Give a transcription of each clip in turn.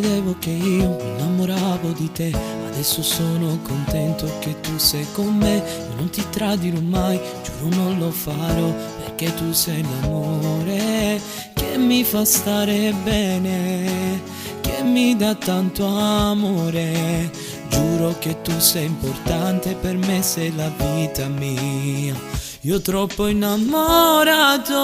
credevo che io mi innamoravo di te, adesso sono contento che tu sei con me. Io non ti tradirò mai, giuro non lo farò, perché tu sei l'amore che mi fa stare bene, che mi dà tanto amore. Giuro che tu sei importante per me, sei la vita mia. Io troppo innamorato,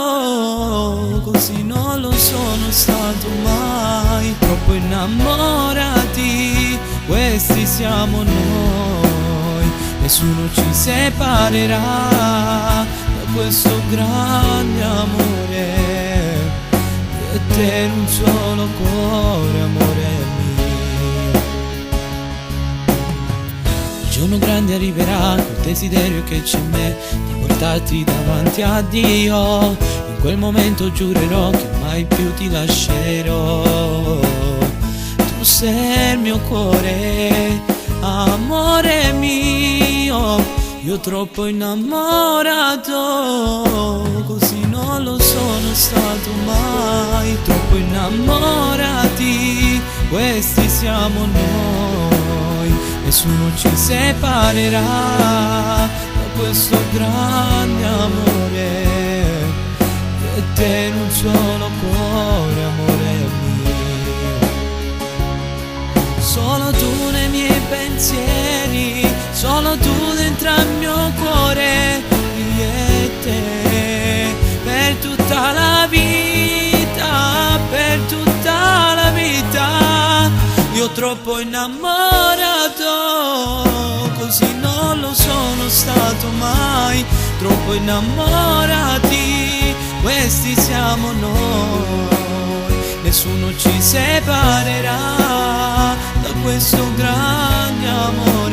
così non lo sono stato mai. Troppo innamorati, questi siamo noi. Nessuno ci separerà da questo grande amore. Io e te in un solo cuore, amore mio. Il giorno grande arriverà, col desiderio che c'è in me di portarti davanti a Dio. In quel momento giurerò che mai più ti lascerò. Tu sei il mio cuore, amore mio. Io troppo innamorato, così non lo sono stato mai. Troppo innamorati, questi siamo noi. Nessuno ci separerà da questo grande amore. Io e te in un solo cuore, amore mio. Solo tu nei miei pensieri, solo tu dentro al mio cuore. Io e te per tutta la vita, per tutta la vita. Io troppo innamorato, così non lo sono stato mai. Troppo innamorati, questi siamo noi. Nessuno ci separerà da questo grande amore.